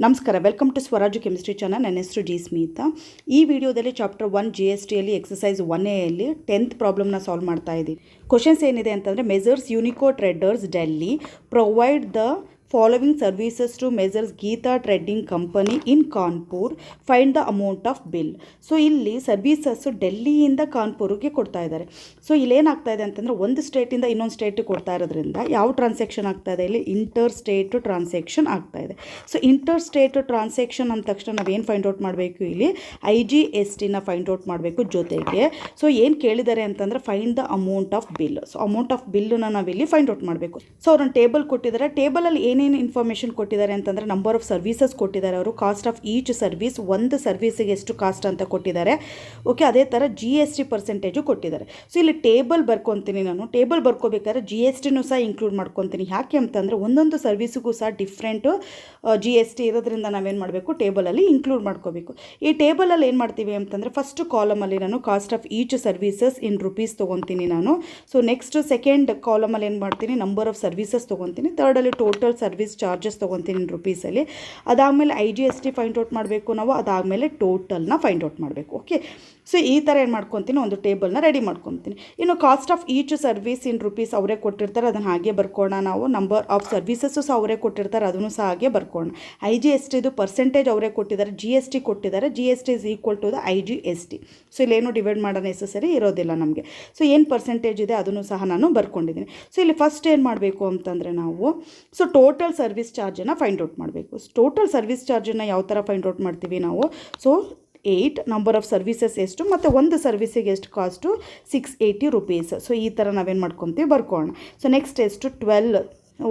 ನಮಸ್ಕಾರ, welcome to Swaraj chemistry channel. ನನ್ನ ಹೆಸರು ಜಿ ಸ್ಮಿತಾ. ಈ ವಿಡಿಯೋದಲ್ಲಿ ಚಾಪ್ಟರ್ 1 GSTಯಲ್ಲಿ ಎಕ್ಸಸೈಸ್ 1A ಯಲ್ಲಿ 10th ಪ್ರಾಬ್ಲಮ್ನ ಸಾಲ್ವ್ ಮಾಡ್ತಾ ಇದ್ದೀವಿ. ಕ್ವಶನ್ಸ್ ಏನಿದೆ ಅಂತಂದರೆ, messrs Unico traders Delhi provide the following services to messrs Geeta trading company in Kanpur, find the amount of bill. So ಇಲ್ಲಿ ಸರ್ವೀಸಸ್ಸು ಡೆಲ್ಲಿಯಿಂದ ಕಾನ್ಪುರ್ಗೆ ಕೊಡ್ತಾ ಇದ್ದಾರೆ. ಸೊ ಇಲ್ಲೇನಾಗ್ತಾ ಇದೆ ಅಂತಂದರೆ, ಒಂದು ಸ್ಟೇಟಿಂದ ಇನ್ನೊಂದು ಸ್ಟೇಟಿಗೆ ಕೊಡ್ತಾ ಇರೋದ್ರಿಂದ ಯಾವ ಟ್ರಾನ್ಸಾಕ್ಷನ್ ಆಗ್ತಾ ಇದೆ, ಇಲ್ಲಿ ಇಂಟರ್ ಸ್ಟೇಟ್ ಟ್ರಾನ್ಸಾಕ್ಷನ್ ಆಗ್ತಾ ಇದೆ. ಸೊ ಇಂಟರ್ ಸ್ಟೇಟ್ ಟ್ರಾನ್ಸಾಕ್ಷನ್ ಅಂದ ತಕ್ಷಣ ನಾವೇನು ಫೈಂಡ್ ಔಟ್ ಮಾಡಬೇಕು, ಇಲ್ಲಿ IGSTನ ಫೈಂಡ್ ಔಟ್ ಮಾಡಬೇಕು. ಜೊತೆಗೆ ಸೊ ಏನು ಕೇಳಿದ್ದಾರೆ ಅಂತಂದರೆ, find the amount of bill. So amount of ಬಿಲ್ಲನ್ನ ನಾವಿಲ್ಲಿ ಫೈಂಡ್ ಔಟ್ ಮಾಡಬೇಕು. ಸೊ ಅವ್ರೊಂದು ಟೇಬಲ್ ಕೊಟ್ಟಿದ್ದಾರೆ. ಟೇಬಲಲ್ಲಿ ಏನೇನು ಇನ್ಫಾರ್ಮೇಷನ್ ಕೊಟ್ಟಿದ್ದಾರೆ ಅಂತಂದರೆ, ನಂಬರ್ ಆಫ್ ಸರ್ವಿಸಸ್ ಕೊಟ್ಟಿದ್ದಾರೆ ಅವರು, ಕಾಸ್ಟ್ ಆಫ್ ಈಚ್ ಸರ್ವಿಸ್, ಒಂದು ಸರ್ವಿಸಿಗೆ ಎಷ್ಟು ಕಾಸ್ಟ್ ಅಂತ ಕೊಟ್ಟಿದ್ದಾರೆ. ಓಕೆ, ಅದೇ ಥರ GST ಪರ್ಸೆಂಟೇಜು ಕೊಟ್ಟಿದ್ದಾರೆ. ಸೊ ಇಲ್ಲಿ ಟೇಬಲ್ ಬರ್ಕೊತೀನಿ ನಾನು. ಟೇಬಲ್ ಬರ್ಕೋಬೇಕಾದ್ರೆ GSTನೂ ಸಹ ಇನ್ಕ್ಲೂಡ್ ಮಾಡ್ಕೊತೀನಿ. ಯಾಕೆ ಅಂತಂದರೆ, ಒಂದೊಂದು ಸರ್ವಿಸಿಗೂ ಸಹ ಡಿಫ್ರೆಂಟು GST ಇರೋದ್ರಿಂದ ನಾವೇನು ಮಾಡಬೇಕು, ಟೇಬಲಲ್ಲಿ ಇನ್ಕ್ಲೂಡ್ ಮಾಡ್ಕೋಬೇಕು. ಈ ಟೇಬಲಲ್ಲಿ ಏನು ಮಾಡ್ತೀವಿ ಅಂತಂದರೆ, ಫಸ್ಟ್ ಕಾಲಮಲ್ಲಿ ನಾನು cost of each services in rupees ತೊಗೊತೀನಿ ನಾನು. ಸೊ ನೆಕ್ಸ್ಟ್ ಸೆಕೆಂಡ್ ಕಾಲಮಲ್ಲಿ ಏನು ಮಾಡ್ತೀನಿ, ನಂಬರ್ ಆಫ್ ಸರ್ವಿಸಸ್ ತೊಗೊತೀನಿ. ಥರ್ಡಲ್ಲಿ ಟೋಟಲ್ ಸರ್ವಿಸ್ ಚಾರ್ಜಸ್ ತೊಗೊತೀನಿ ಇನ್ ರುಪೀಸಲ್ಲಿ. ಅದಾದಮೇಲೆ IGST ಫೈಂಡ್ ಔಟ್ ಮಾಡಬೇಕು ನಾವು. ಅದಾದಮೇಲೆ ಟೋಟಲ್ನ ಫೈಂಡ್ ಔಟ್ ಮಾಡಬೇಕು. ಓಕೆ, ಸೊ ಈ ಥರ ಏನು ಮಾಡ್ಕೊತೀನಿ, ಒಂದು ಟೇಬಲ್ನ ರೆಡಿ ಮಾಡ್ಕೊತೀನಿ. ಇನ್ನು cost of each service in rupees ಅವರೇ ಕೊಟ್ಟಿರ್ತಾರೆ, ಅದನ್ನು ಹಾಗೆ ಬರ್ಕೋಣ ನಾವು. ನಂಬರ್ ಆಫ್ ಸರ್ವಿಸಸ್ಸು ಸಹ ಅವರೇ ಕೊಟ್ಟಿರ್ತಾರೆ, ಅದನ್ನು ಸಹ ಹಾಗೆ ಬರ್ಕೋಣ. IGSTದು ಪರ್ಸೆಂಟೇಜ್ ಅವರೇ ಕೊಟ್ಟಿದ್ದಾರೆ, GST ಕೊಟ್ಟಿದ್ದಾರೆ. GST is equal to the IGST. So ಇಲ್ಲೇನು ಡಿವೈಡ್ ಮಾಡೋ ನೆಸಸರಿ ಇರೋದಿಲ್ಲ ನಮಗೆ. ಸೊ ಏನು ಪರ್ಸೆಂಟೇಜ್ ಇದೆ ಅದನ್ನು ಸಹ ನಾನು ಬರ್ಕೊಂಡಿದ್ದೀನಿ. ಸೊ ಇಲ್ಲಿ ಫಸ್ಟ್ ಏನು ಮಾಡಬೇಕು ಅಂತಂದರೆ ನಾವು, ಸೊ ಟೋಟಲ್ ಸರ್ವಿಸ್ ಚಾರ್ಜನ್ನು ಫೈಂಡ್ ಔಟ್ ಮಾಡಬೇಕು. ಟೋಟಲ್ ಸರ್ವಿಸ್ ಚಾರ್ಜನ್ನು ಯಾವ ಥರ ಫೈಂಡ್ ಔಟ್ ಮಾಡ್ತೀವಿ ನಾವು, ಸೊ 8 ನಂಬರ್ ಆಫ್ ಸರ್ವಿಸಸ್ ಎಷ್ಟು ಮತ್ತು ಒಂದು ಸರ್ವಿಸಿಗೆ ಎಷ್ಟು ಕಾಸ್ಟು, 680 ರುಪೀಸ್. ಸೊ ಈ ಥರ ನಾವೇನು ಮಾಡ್ಕೊತೀವಿ, ಬರ್ಕೋಣ. ಸೊ ನೆಕ್ಸ್ಟ್ ಎಷ್ಟು, 12.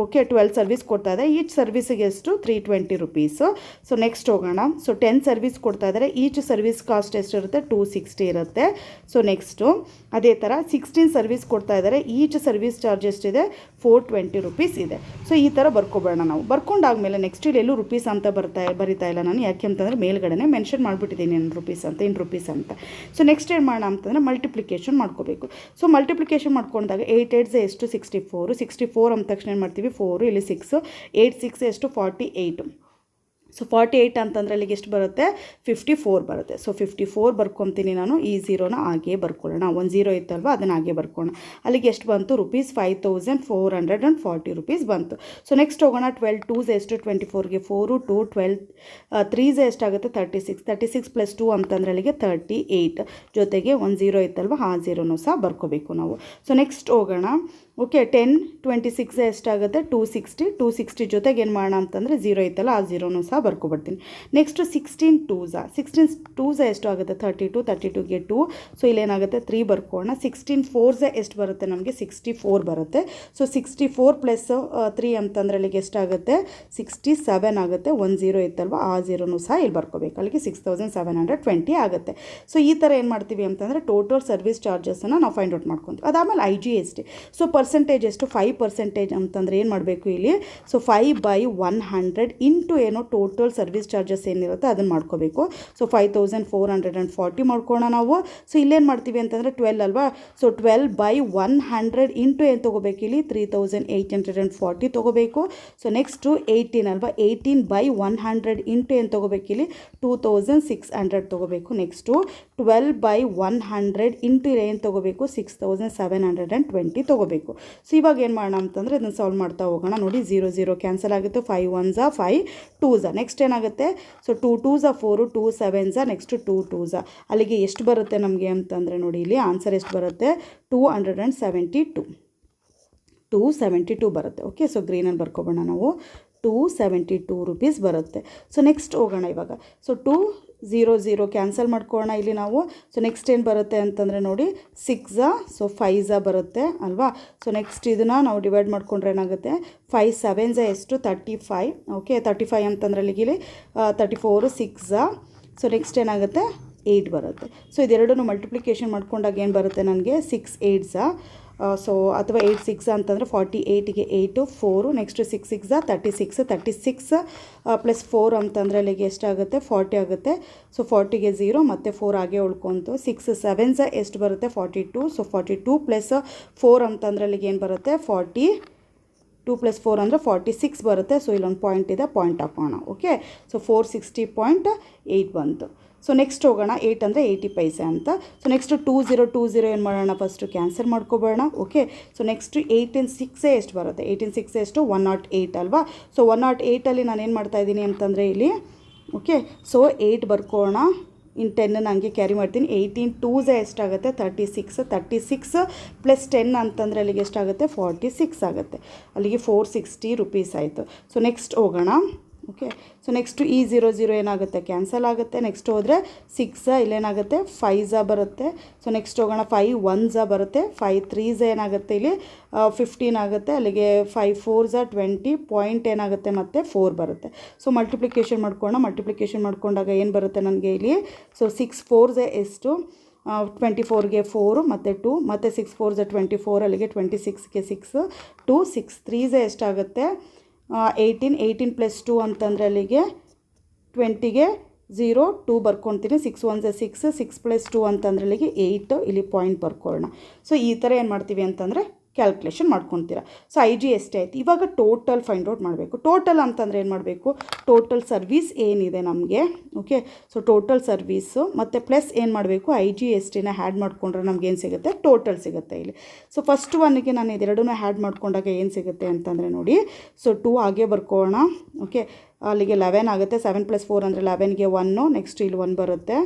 ಓಕೆ, 12 ಸರ್ವಿಸ್ ಕೊಡ್ತಾ ಇದ್ದಾರೆ. ಈಚ್ ಸರ್ವಿಸಿಗೆ ಎಷ್ಟು, 320 ರುಪೀಸು. ಸೊ ನೆಕ್ಸ್ಟ್ ಹೋಗೋಣ. ಸೊ 10 ಸರ್ವಿಸ್ ಕೊಡ್ತಾ ಇದ್ದಾರೆ. ಈಚ್ ಸರ್ವಿಸ್ ಕಾಸ್ಟ್ ಎಷ್ಟಿರುತ್ತೆ, 260 ಇರುತ್ತೆ. ಸೊ ನೆಕ್ಸ್ಟು ಅದೇ ಥರ 16 ಸರ್ವಿಸ್ ಕೊಡ್ತಾ ಇದ್ದಾರೆ. ಈಚ್ ಸರ್ವಿಸ್ ಚಾರ್ಜ್ ಎಷ್ಟಿದೆ, 420 ರುಪೀಸ್ ಇದೆ. ಸೊ ಈ ಥರ ಬರ್ಕೊಬೇಡ ನಾವು. ಬರ್ಕೊಂಡಾದ್ಮೇಲೆ ನೆಕ್ಸ್ಟ್ ಇಲ್ಲಿ ಎಲ್ಲೂ ರುಪೀಸ್ ಅಂತ ಬರಿತಾ ಇಲ್ಲ ನಾನು. ಯಾಕೆ ಅಂತಂದರೆ ಮೇಲ್ಗಡೆ ಮೆನ್ಷನ್ ಮಾಡಿಬಿಟ್ಟಿದ್ದೀನಿ ಇನ್ ರುಪೀಸ್ ಅಂತ, ಇನ್ ರುಪೀಸ್ ಅಂತ. ಸೊ ನೆಕ್ಸ್ಟ್ ಏನು ಮಾಡೋಣ ಅಂತಂದರೆ, ಮಲ್ಟಿಪ್ಲಿಕೇಶನ್ ಮಾಡ್ಕೋಬೇಕು. ಸೊ ಮಲ್ಟಿಪ್ಲಿಕೇಶನ್ ಮಾಡ್ಕೊಂಡಾಗ 8 8 ಎಷ್ಟು, 64. 64 ಅಂದ ತಕ್ಷಣ ಏನು ಮಾಡ್ತೀವಿ, 4, ಇಲ್ಲಿ 6, 8 6 ಎಷ್ಟು, 48. ಸೊ 48 ಅಂತಂದರೆ ಅಲ್ಲಿಗೆ ಎಷ್ಟು ಬರುತ್ತೆ, 54 ಬರುತ್ತೆ. ಸೊ 54 ಬರ್ಕೊತೀನಿ ನಾನು. ಈ ಝೀರೋನ ಹಾಗೆ ಬರ್ಕೊಳ್ಳೋಣ. ಒಂದು ಝೀರೋ ಇತ್ತಲ್ವ, ಅದನ್ನು ಹಾಗೆ ಬರ್ಕೊಳ್ಳೋಣ. ಅಲ್ಲಿಗೆ ಎಷ್ಟು ಬಂತು, ರುಪೀಸ್ 5440 ರುಪೀಸ್ ಬಂತು. ಸೊ ನೆಕ್ಸ್ಟ್ ಹೋಗೋಣ. 12 2s ಎಷ್ಟು, 24ಗೆ 4 2 12 3s ಎಷ್ಟಾಗುತ್ತೆ, 36. 36 + 2 ಅಂತಂದರೆ ಅಲ್ಲಿಗೆ 38. ಜೊತೆಗೆ ಒಂದು ಝೀರೋ ಇತ್ತಲ್ವ, ಆ ಝೀರೋನೂ ಸಹ ಬರ್ಕೋಬೇಕು ನಾವು. ಸೊ ನೆಕ್ಸ್ಟ್ ಹೋಗೋಣ. ಓಕೆ, 10 26 ಎಷ್ಟಾಗುತ್ತೆ, 260. 260 ಜೊತೆಗೆ ಏನು ಮಾಡೋಣ ಅಂತಂದರೆ, ಝೀರೋ ಇತ್ತಲ್ಲ, ಆ ಝೀರೋನೂ ಸಹ ಬರ್ಕೊಬಿಡ್ತೀನಿ. ನೆಕ್ಸ್ಟು 16 2s ಎಷ್ಟು ಆಗುತ್ತೆ, 32. 32ಗೆ 2. ಸೊ ಇಲ್ಲೇನಾಗುತ್ತೆ, 3 ಬರ್ಕೋಣ. 16 4s ಎಷ್ಟು ಬರುತ್ತೆ ನಮಗೆ, 64 ಬರುತ್ತೆ. ಸೊ 64 + 3 ಅಂತಂದರೆ ಅಲ್ಲಿಗೆ ಎಷ್ಟಾಗುತ್ತೆ, 67 ಆಗುತ್ತೆ. ಒಂದು ಝೀರೋ ಇತ್ತಲ್ವ, ಆ ಝೀರೋನೂ ಸಹ ಇಲ್ಲಿ ಬರ್ಕೋಬೇಕು. ಅಲ್ಲಿಗೆ 6720 ಆಗುತ್ತೆ. ಸೊ ಈ ಥರ ಏನು ಮಾಡ್ತೀವಿ ಅಂತಂದರೆ, ಟೋಟಲ್ ಸರ್ವಿಸ್ ಚಾರ್ಜಸನ್ನು ನಾವು ಫೈಂಡ್ ಔಟ್ ಮಾಡ್ಕೊತೀವಿ. ಅದಾದಮೇಲೆ IGST. ಸೊ ಪರ್ಸೆಂಟೇಜ್ ಎಷ್ಟು, 5% ಅಂತಂದರೆ ಏನು ಮಾಡಬೇಕು ಇಲ್ಲಿ, ಸೊ 5/100 ಇಂಟು ಏನೋ ಟೋಟಲ್ ಸರ್ವಿಸ್ ಚಾರ್ಜಸ್ ಏನಿರುತ್ತೆ ಅದನ್ನು ಮಾಡ್ಕೋಬೇಕು. ಸೊ 5440 ಮಾಡ್ಕೋಣ ನಾವು. ಸೊ ಇಲ್ಲೇನು ಮಾಡ್ತೀವಿ ಅಂತಂದರೆ, 12 ಅಲ್ವಾ. ಸೊ 12/100 ಇಂಟು ಏನು ತೊಗೋಬೇಕು, ಇಲ್ಲಿ 3840 ತೊಗೋಬೇಕು. ಸೊ ನೆಕ್ಸ್ಟು 18 ಅಲ್ವಾ. 18/100 ಇಂಟು ಏನು ತೊಗೋಬೇಕು, ಇಲ್ಲಿ 2600 ತೊಗೋಬೇಕು. ನೆಕ್ಸ್ಟು 12/100 ಇಂಟು ಏನು ತೊಗೋಬೇಕು, 6720 ತೊಗೋಬೇಕು. ಸೊ ಇವಾಗ ಏನು ಮಾಡೋಣ ಅಂತಂದರೆ, ಇದನ್ನು ಸಾಲ್ವ್ ಮಾಡ್ತಾ ಹೋಗೋಣ. ನೋಡಿ, 0 0 ಕ್ಯಾನ್ಸಲ್ ಆಗುತ್ತೆ. 5 1s 5 2s. ನೆಕ್ಸ್ಟ್ ಏನಾಗುತ್ತೆ, so 2 2s 4 2 7s, next 2 2s. ಅಲ್ಲಿಗೆ ಎಷ್ಟು ಬರುತ್ತೆ ನಮಗೆ ಅಂತಂದರೆ, ನೋಡಿ ಇಲ್ಲಿ ಆನ್ಸರ್ ಎಷ್ಟು ಬರುತ್ತೆ, 272 ಬರುತ್ತೆ. ಓಕೆ, ಸೊ ಗ್ರೀನಲ್ಲಿ ಬರ್ಕೊಬೋಣ ನಾವು. 272 ರುಪೀಸ್ ಬರುತ್ತೆ. ಸೊ ನೆಕ್ಸ್ಟ್ ಹೋಗೋಣ ಇವಾಗ. ಸೊ 2 0 0 ಕ್ಯಾನ್ಸಲ್ ಮಾಡ್ಕೊಳ್ಳೋಣ ಇಲ್ಲಿ ನಾವು. ಸೊ ನೆಕ್ಸ್ಟ್ ಏನು ಬರುತ್ತೆ ಅಂತಂದರೆ, ನೋಡಿ 6s, ಸೊ 5s ಬರುತ್ತೆ ಅಲ್ವಾ. ಸೊ ನೆಕ್ಸ್ಟ್ ಇದನ್ನು ನಾವು ಡಿವೈಡ್ ಮಾಡ್ಕೊಂಡ್ರೆ ಏನಾಗುತ್ತೆ, 5 7s ಎಷ್ಟು, 35. ಓಕೆ, 35 ಅಂತಂದ್ರೆ ಅಲ್ಲಿಗೆ 34 6s. ಸೊ ನೆಕ್ಸ್ಟ್ ಏನಾಗುತ್ತೆ, 8 ಬರುತ್ತೆ. ಸೊ ಇದೆರಡನ್ನು ಮಲ್ಟಿಪ್ಲಿಕೇಶನ್ ಮಾಡ್ಕೊಂಡಾಗ ಏನು ಬರುತ್ತೆ ನನಗೆ, 6 8s. ಸೊ ಅಥವಾ 8 6 ಅಂತಂದರೆ 48ಗೆ 8 4. ನೆಕ್ಸ್ಟ್ 6 6 36. 36 + 4 ಅಂತಂದರೆ ಅಲ್ಲಿಗೆ ಎಷ್ಟಾಗುತ್ತೆ, 40 ಆಗುತ್ತೆ. ಸೊ 40ಗೆ 0 ಮತ್ತು 4 ಹಾಗೆ ಉಳ್ಕೊಂತು. 6 7s ಎಷ್ಟು ಬರುತ್ತೆ, 42. ಸೊ 42 + 4 ಅಂತಂದರೆ ಅಲ್ಲಿಗೆ ಏನು ಬರುತ್ತೆ, 40 2 + 4 ಅಂದರೆ 46 ಬರುತ್ತೆ. ಸೊ ಇಲ್ಲೊಂದು ಪಾಯಿಂಟ್ ಇದೆ, ಪಾಯಿಂಟ್ ಹಾಕೋಣ. ಓಕೆ, ಸೊ 460.8 ಬಂತು. ಸೊ ನೆಕ್ಸ್ಟ್ ಹೋಗೋಣ, 8 ಅಂದರೆ 80 ಪೈಸೆ ಅಂತ. ಸೊ ನೆಕ್ಸ್ಟ್ 2020 ಏನು ಮಾಡೋಣ, ಫಸ್ಟು ಕ್ಯಾನ್ಸಲ್ ಮಾಡ್ಕೊಬೇಡ. ಓಕೆ, ಸೊ ನೆಕ್ಸ್ಟ್ 18/6 ಎಷ್ಟು ಬರುತ್ತೆ, 18/6 ಎಷ್ಟು, 108 ಅಲ್ವಾ. ಸೊ 108ಅಲ್ಲಿ ನಾನು ಏನು ಮಾಡ್ತಾಯಿದ್ದೀನಿ ಅಂತಂದರೆ ಇಲ್ಲಿ, ಓಕೆ, ಸೊ 8 ಬರ್ಕೋಣ. ಇನ್ನು 10 ಹಂಗೆ ಕ್ಯಾರಿ ಮಾಡ್ತೀನಿ. 18 ಎಷ್ಟಾಗುತ್ತೆ, 36 ಪ್ಲಸ್ 10 ಅಂತಂದರೆ ಅಲ್ಲಿಗೆ ಎಷ್ಟಾಗುತ್ತೆ, 46 ಆಗುತ್ತೆ. ಅಲ್ಲಿಗೆ 460 ರುಪೀಸ್ ಆಯಿತು. ಸೊ ನೆಕ್ಸ್ಟ್ ಹೋಗೋಣ. ಓಕೆ, ಸೊ ನೆಕ್ಸ್ಟು ಈ 00 ಏನಾಗುತ್ತೆ, ಕ್ಯಾನ್ಸಲ್ ಆಗುತ್ತೆ. ನೆಕ್ಸ್ಟ್ ಹೋದರೆ 6 ಇಲ್ಲೇನಾಗುತ್ತೆ, 5 ಬರುತ್ತೆ. ಸೊ ನೆಕ್ಸ್ಟ್ ಹೋಗೋಣ, 5 1 ಬರುತ್ತೆ, 5 3 ಏನಾಗುತ್ತೆ, ಇಲ್ಲಿ 15 ಆಗುತ್ತೆ. ಅಲ್ಲಿಗೆ 5 4 20 ಪಾಯಿಂಟ್ ಏನಾಗುತ್ತೆ, ಮತ್ತು 4 ಬರುತ್ತೆ. ಸೊ ಮಲ್ಟಿಪ್ಲಿಕೇಶನ್ ಮಾಡ್ಕೊಂಡಾಗ ಏನು ಬರುತ್ತೆ ನನಗೆ ಇಲ್ಲಿ, ಸೊ 6 4 ಎಷ್ಟು, 24ಗೆ 4 ಮತ್ತು 2 ಮತ್ತು 6 4 24, ಅಲ್ಲಿಗೆ 26ಗೆ 6 2 6 3 ಎಷ್ಟಾಗುತ್ತೆ, 18 + 2 ಅಂತಂದರೆ ಅಲ್ಲಿಗೆ 20ಗೆ 0 2 ಬರ್ಕೊತೀನಿ. 6 1 6 6 + 2 ಅಂತಂದರೆ ಅಲ್ಲಿಗೆ 8 ಇಲ್ಲಿ ಪಾಯಿಂಟ್ ಬರ್ಕೊಳ್ಳೋಣ. ಸೊ ಈ ಥರ ಏನು ಮಾಡ್ತೀವಿ ಅಂತಂದರೆ ಕ್ಯಾಲ್ಕುಲೇಷನ್ ಮಾಡ್ಕೊತೀರಾ. ಸೊ ಎಷ್ಟೇ ಆಯ್ತು. ಇವಾಗ ಟೋಟಲ್ ಫೈಂಡ್ ಔಟ್ ಮಾಡಬೇಕು. ಟೋಟಲ್ ಅಂತಂದರೆ ಏನು ಮಾಡಬೇಕು, ಟೋಟಲ್ ಸರ್ವೀಸ್ ಏನಿದೆ ನಮಗೆ, ಓಕೆ, ಸೊ ಟೋಟಲ್ ಸರ್ವೀಸು ಮತ್ತು ಪ್ಲಸ್ ಏನು ಮಾಡಬೇಕು, IGSTನ ಹ್ಯಾಡ್ ಮಾಡಿಕೊಂಡ್ರೆ ನಮ್ಗೆ ಏನು ಸಿಗುತ್ತೆ, ಟೋಟಲ್ ಸಿಗುತ್ತೆ ಇಲ್ಲಿ. ಸೊ ಫಸ್ಟ್ ಒನ್ಗೆ ನಾನು ಇದೆರಡೂ ಹ್ಯಾಡ್ ಮಾಡ್ಕೊಂಡಾಗ ಏನು ಸಿಗುತ್ತೆ ಅಂತಂದರೆ ನೋಡಿ, ಸೊ 2 ಹಾಗೆ ಬರ್ಕೋಣ. ಓಕೆ, ಅಲ್ಲಿಗೆ 11 ಆಗುತ್ತೆ. 7 + 4 ಅಂದರೆ 11ಗೆ 1, ನೆಕ್ಸ್ಟ್ ಇಲ್ಲಿ 1 ಬರುತ್ತೆ.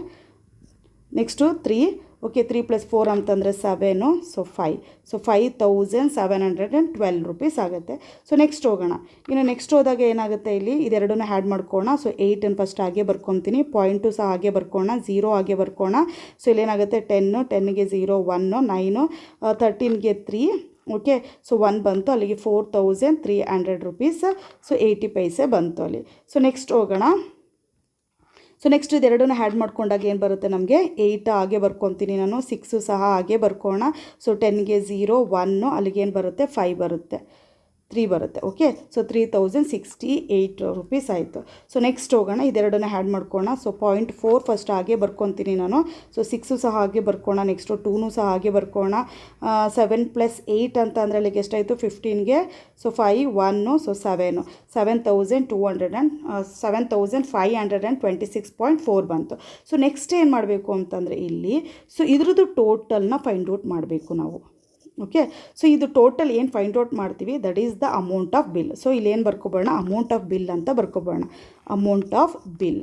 ನೆಕ್ಸ್ಟು 3, ಓಕೆ, 3 + 4 ಅಂತಂದರೆ 7, ಸೊ 5. ಸೊ 5712 ರುಪೀಸ್ ಆಗುತ್ತೆ. ಸೊ ನೆಕ್ಸ್ಟ್ ಹೋಗೋಣ. ಇನ್ನು ನೆಕ್ಸ್ಟ್ ಹೋದಾಗ ಏನಾಗುತ್ತೆ, ಇಲ್ಲಿ ಇದೆರಡನ್ನೂ ಹ್ಯಾಡ್ ಮಾಡ್ಕೋಣ. ಸೊ 8 ಫಸ್ಟ್ ಹಾಗೆ ಬರ್ಕೊತೀನಿ, ಪಾಯಿಂಟು ಸಹ ಹಾಗೆ ಬರ್ಕೋಣ, 0 ಹಾಗೆ ಬರ್ಕೋಣ. ಸೊ ಇಲ್ಲೇನಾಗುತ್ತೆ, 10ಗೆ 0 1 9 13ಗೆ 3, ಓಕೆ, ಸೊ 1 ಬಂತು. ಅಲ್ಲಿಗೆ 4300 ರುಪೀಸ್, ಸೊ 80 ಪೈಸೆ ಬಂತು ಅಲ್ಲಿ. ಸೊ ನೆಕ್ಸ್ಟ್ ಹೋಗೋಣ. ಸೊ ನೆಕ್ಸ್ಟ್ ಇದೆರಡನ್ನ ಹ್ಯಾಡ್ ಮಾಡ್ಕೊಂಡಾಗ ಏನು ಬರುತ್ತೆ ನಮಗೆ, 8 ಹಾಗೆ ಬರ್ಕೊತೀನಿ ನಾನು, 6 ಸಹ ಹಾಗೆ ಬರ್ಕೋಣ. ಸೊ 10ಗೆ 0 1, ಅಲ್ಲಿಗೆ ಏನು ಬರುತ್ತೆ, 5 ಬರುತ್ತೆ, 3 ಬರುತ್ತೆ. ಓಕೆ, ಸೊ 3068 ರುಪೀಸ್ ಆಯಿತು. ಸೊ ನೆಕ್ಸ್ಟ್ ಹೋಗೋಣ, ಇದೆರಡನ್ನ ಹ್ಯಾಡ್ ಮಾಡ್ಕೋಣ. ಸೊ 0.4 ಫಸ್ಟ್ ಹಾಗೆ ಬರ್ಕೊತೀನಿ ನಾನು. ಸೊ 6 ಸಹ ಹಾಗೆ ಬರ್ಕೋಣ. ನೆಕ್ಸ್ಟು 2 ಸಹ ಹಾಗೆ ಬರ್ಕೋಣ. 7 + 8 ಅಂತ ಅಂದರೆ ಅಲ್ಲಿಗೆ ಎಷ್ಟಾಯಿತು, 15ಗೆ, ಸೊ 5 1, ಸೊ 7 7526.4 ಬಂತು. ಸೊ ನೆಕ್ಸ್ಟ್ ಏನು ಮಾಡಬೇಕು ಅಂತಂದರೆ ಇಲ್ಲಿ, ಸೊ ಇದ್ರದ್ದು ಟೋಟಲ್ನ ಫೈಂಡ್ ಔಟ್ ಮಾಡಬೇಕು ನಾವು. ಓಕೆ, ಸೊ ಇದು ಟೋಟಲ್ ಏನು ಫೈಂಡ್ ಔಟ್ ಮಾಡ್ತೀವಿ, that is the amount of bill. So ಇಲ್ಲಿ ಏನು ಬರ್ಕೊಬೋಣ, ಅಮೌಂಟ್ ಆಫ್ ಬಿಲ್ ಅಂತ ಬರ್ಕೊಬೋಣ, ಅಮೌಂಟ್ ಆಫ್ ಬಿಲ್.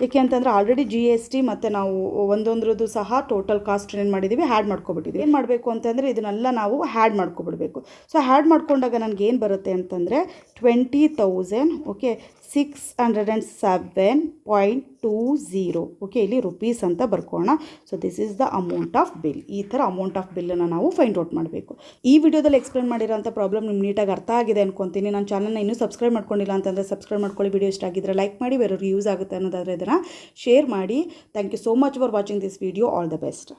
ಏಕೆ ಅಂತಂದರೆ ಆಲ್ರೆಡಿ GST ಮತ್ತು ನಾವು ಒಂದೊಂದ್ರದ್ದು ಸಹ ಟೋಟಲ್ ಕಾಸ್ಟ್ ಏನು ಮಾಡಿದ್ದೀವಿ, ಹ್ಯಾಡ್ ಮಾಡ್ಕೊಬಿಟ್ಟಿದ್ದೀವಿ. ಏನು ಮಾಡಬೇಕು ಅಂತಂದರೆ ಇದನ್ನೆಲ್ಲ ನಾವು ಹ್ಯಾಡ್ ಮಾಡ್ಕೊಬಿಡಬೇಕು. ಸೊ ಹ್ಯಾಡ್ ಮಾಡ್ಕೊಂಡಾಗ ನನಗೆ ಏನು ಬರುತ್ತೆ ಅಂತಂದರೆ 20,000, ಓಕೆ, 607.20, ಓಕೆ, ಇಲ್ಲಿ ರುಪೀಸ್ ಅಂತ ಬರ್ಕೋಣ. So this is the amount of bill. ಈ ಥರ ಅಮೌಂಟ್ ಆಫ್ ಬಿಲ್ಲನ್ನು ನಾವು ಫೈಂಡ್ ಔಟ್ ಮಾಡಬೇಕು. ಈ ವಿಡಿಯೋದಲ್ಲಿ ಎಕ್ಸ್ಪ್ಲೇನ್ ಮಾಡಿರೋಂಥ ಪ್ರಾಬ್ಲಮ್ ನಿಮ್ಗೆ ನೀಟಾಗಿ ಅರ್ಥ ಆಗಿದೆ ಅನ್ಕೊತೀನಿ. ನನ್ನ ಚಾನಲ್ನ ಇನ್ನೂ ಸಬ್ಸ್ಕ್ರೈಬ್ ಮಾಡ್ಕೊಂಡಿಲ್ಲ ಅಂತಂದರೆ ಸಬ್ಸ್ಕ್ರೈಬ್ ಮಾಡ್ಕೊಳ್ಳಿ. ವಿಡಿಯೋ ಇಷ್ಟ ಆಗಿದ್ದರೆ ಲೈಕ್ ಮಾಡಿ, ಬೇರೆಯವ್ರಿಗೆ ಯೂಸ್ ಆಗುತ್ತೆ ಅನ್ನೋದಾದರೆ ಇದನ್ನು ಶೇರ್ ಮಾಡಿ. Thank you so much for watching this video. All the best.